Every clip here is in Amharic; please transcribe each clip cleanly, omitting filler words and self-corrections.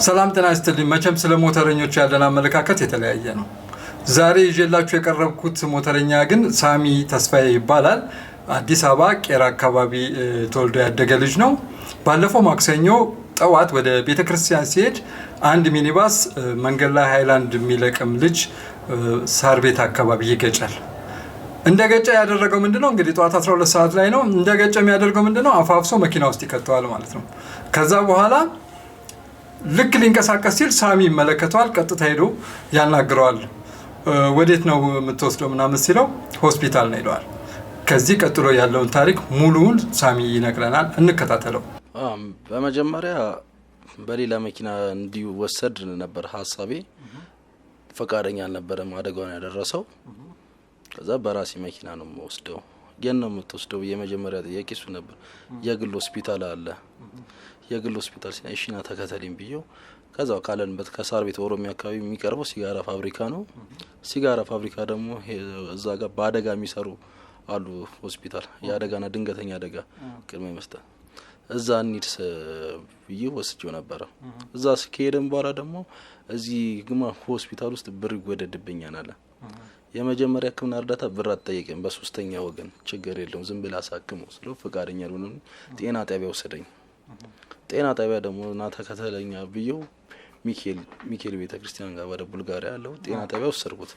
ሰላም ጤና ይስጥልኝ። መቼም ስለ ሞተረኞች ያለን አመለካከት የተለያየ ነው። ዛሬ ይዤላችሁ የቀረብኩት ሞተረኛ ግን ሳሚ ተስፋዬ ይባላል። አዲስ አበባ ቄራ አካባቢ ተወልዶ ያደገ ልጅ ነው። ባለፈው ማክሰኞ ጠዋት ወደ ቤተክርስቲያን ሲሄድ አንድ ሚኒባስ መንገድ ላይ ሃይላንድ የሚለቅም ልጅ ሳር ቤት አካባቢ ይገጫል። እንደገጨ ያደረገው ምንድነው? እንግዲህ ጠዋት 12 ሰዓት ላይ ነው። እንደገጨ የሚያደርገው ምንድነው? አፋፍሶ መኪና ውስጥ ይከተዋል ማለት ነው። ከዛ በኋላ ልክ ሊንቀሳቀስ ሲል ሳሚ ይመለከተዋል። ቀጥታ ሄዶ ያናግረዋል። ወዴት ነው የምትወስደው ምናምን ሲለው ሆስፒታል ነው ይለዋል። ከዚህ ቀጥሎ ያለውን ታሪክ ሙሉውን ሳሚ ይነግረናል። እንከታተለው። በመጀመሪያ በሌላ መኪና እንዲወሰድ ነበር ሐሳቤ። ፈቃደኛ አልነበረም አደጋውን ያደረሰው። ከዛ በራሴ መኪና ነው የምወስደው። የት ነው የምትወስደው? የመጀመሪያ ጥያቄ እሱ ነበር። የግል ሆስፒታል አለ። የግል ሆስፒታል ሲናይሽና ተከተለኝ ብዬው ከዛው ካለንበት ከሳር ቤት ኦሮሚያ አካባቢ የሚቀርበው ሲጋራ ፋብሪካ ነው። ሲጋራ ፋብሪካ ደግሞ እዛ ጋር በአደጋ የሚሰሩ አሉ ሆስፒታል፣ የአደጋና ድንገተኛ አደጋ ቅድመ መስጠት። እዛ እንሂድ ብዬ ወስጄው ነበረ። እዛ ከሄድን በኋላ ደግሞ እዚህ ግማ ሆስፒታል ውስጥ ብር ይወደድብኛል አለ። የመጀመሪያ ሕክምና እርዳታ ብር አትጠይቅም፣ በሶስተኛ ወገን ችግር የለውም ዝም ብለህ አሳክመው ስለው ፈቃደኛ አልሆነም። ጤና ጣቢያ ወሰደኝ። ጤና ጣቢያ ደግሞ ና ተከተለኛ ብዬው ሚካኤል ቤተክርስቲያን ጋር ወደ ቡልጋሪያ ያለው ጤና ጣቢያ ወሰድኩት።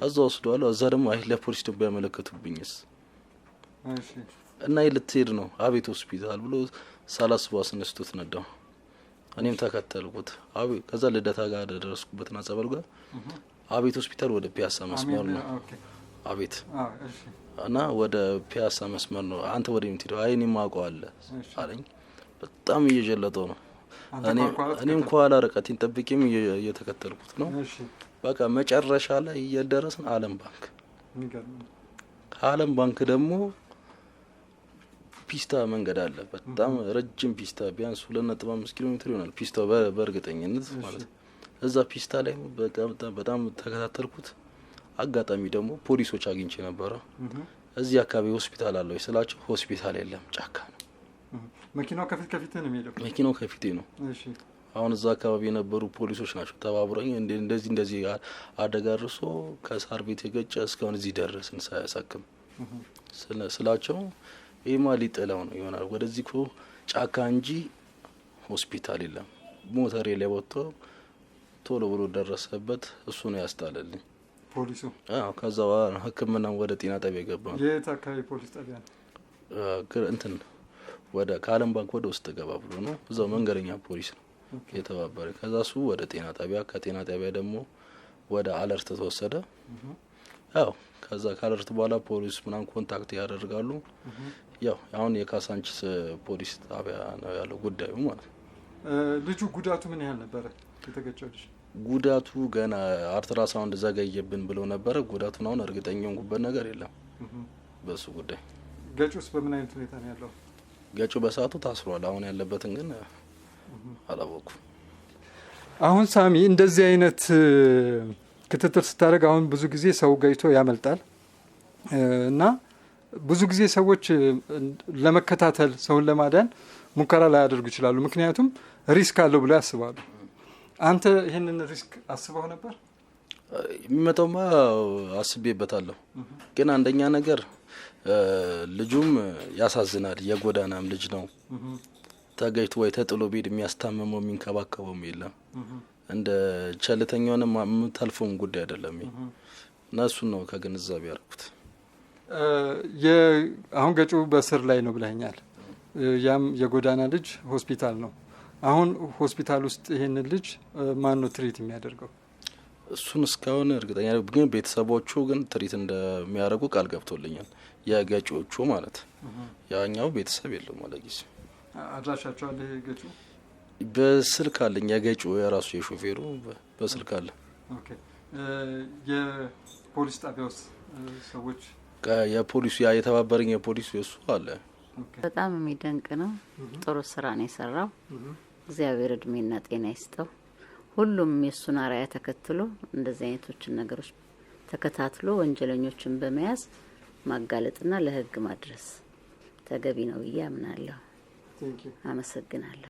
እዛ ወስደዋለሁ። እዛ ደግሞ አይ ለፖሊስ ደብ ያመለከቱብኝስ እና ይልትሄድ ነው አቤት ሆስፒታል ብሎ ሳላስበው አስነስቶት ነዳው። እኔም ተከተልኩት። ከዛ ልደታ ጋር ደረስኩበትና ጸበል ጋር አቤት ሆስፒታል ወደ ፒያሳ መስመር ነው። አቤት እና ወደ ፒያሳ መስመር ነው። አንተ ወደ የምትሄደው? አይ እኔም አውቀዋለሁ አለኝ። በጣም እየጀለጠው ነው። እኔም ከኋላ ርቀቴን ጠብቄም እየተከተልኩት ነው። በቃ መጨረሻ ላይ እየደረስን አለም ባንክ። ከአለም ባንክ ደግሞ ፒስታ መንገድ አለ። በጣም ረጅም ፒስታ፣ ቢያንስ 2.5 ኪሎ ሜትር ይሆናል ፒስታው በእርግጠኝነት ማለት ነው። እዛ ፒስታ ላይ በጣም ተከታተልኩት። አጋጣሚ ደግሞ ፖሊሶች አግኝቼ ነበረ። እዚህ አካባቢ ሆስፒታል አለ ወይ ስላቸው ሆስፒታል የለም፣ ጫካ ነው። መኪናው ከፊት ነው የሚሄደው። መኪናው ከፊቴ ነው። እሺ አሁን እዛ አካባቢ የነበሩ ፖሊሶች ናቸው ተባብረኝ እንደዚህ አደጋ ደርሶ ከሳር ቤት የገጨ እስካሁን እዚህ ደረስን ሳያሳክም ስላቸው ይሄማ ሊጥለው ነው ይሆናል ወደዚህ እኮ ጫካ እንጂ ሆስፒታል የለም። ሞተሬ ላይ ወጥቶ ቶሎ ብሎ ደረሰበት። እሱ ነው ያስጣለልኝ ፖሊሱ። ከዛ ሕክምና ወደ ጤና ጣቢያ ገባ። የት አካባቢ ፖሊስ ጣቢያ ነው? እንትን ወደ ከአለም ባንክ ወደ ውስጥ ገባ ብሎ ነው። እዛው መንገረኛ ፖሊስ ነው የተባበረ። ከዛ እሱ ወደ ጤና ጣቢያ፣ ከጤና ጣቢያ ደግሞ ወደ አለርት ተወሰደ። ያው ከዛ ከአለርት በኋላ ፖሊስ ምናምን ኮንታክት ያደርጋሉ። ያው አሁን የካሳንቺስ ፖሊስ ጣቢያ ነው ያለው ጉዳዩ ማለት ነው። ልጁ ጉዳቱ ምን ያህል ነበረ የተገጨው ልጅ? ጉዳቱ ገና አልትራሳውንድ ዘገየብን ብሎ ነበረ። ጉዳቱን አሁን እርግጠኛ የሆንኩበት ነገር የለም በሱ ጉዳይ። ገጩስ በምን አይነት ሁኔታ ነው ያለው? ገጩ በሰዓቱ ታስሯል። አሁን ያለበትን ግን አላወኩም። አሁን ሳሚ እንደዚህ አይነት ክትትል ስታደርግ አሁን ብዙ ጊዜ ሰው ገጭቶ ያመልጣል እና ብዙ ጊዜ ሰዎች ለመከታተል ሰውን ለማዳን ሙከራ ላያደርጉ ይችላሉ። ምክንያቱም ሪስክ አለው ብለው ያስባሉ። አንተ ይሄንን ሪስክ አስበው ነበር? የሚመጣውማ አስቤበታለሁ። ግን አንደኛ ነገር ልጁም ያሳዝናል። የጎዳናም ልጅ ነው። ተገጭቶ ወይ ተጥሎ ቤት የሚያስታምመው የሚንከባከበውም የለም። እንደ ቸልተኛውንም የምታልፈውን ጉዳይ አይደለም። እና እሱን ነው ከግንዛቤ ያደረኩት። አሁን ገጩ በስር ላይ ነው ብለኛል። ያም የጎዳና ልጅ ሆስፒታል ነው። አሁን ሆስፒታል ውስጥ ይሄንን ልጅ ማን ነው ትሪት የሚያደርገው? እሱን እስካሁን እርግጠኛ ግን ቤተሰቦቹ ግን ትሪት እንደሚያደርጉ ቃል ገብቶልኛል። የገጪዎቹ ማለት ያኛው ቤተሰብ የለው ማለት ጊዜ አድራሻቸው አለ። ገጩ በስልክ አለኝ። የገጪው የራሱ የሾፌሩ በስልክ አለ። ኦኬ። የፖሊስ ጣቢያ ውስጥ ሰዎች የፖሊሱ የተባበረኝ የፖሊሱ የሱ አለ። በጣም የሚደንቅ ነው። ጥሩ ስራ ነው የሰራው። እግዚአብሔር እድሜና ጤና ይስጠው። ሁሉም የሱን አርአያ ተከትሎ እንደዚህ አይነቶችን ነገሮች ተከታትሎ ወንጀለኞችን በመያዝ ማጋለጥና ለህግ ማድረስ ተገቢ ነው ብዬ አምናለሁ። አመሰግናለሁ።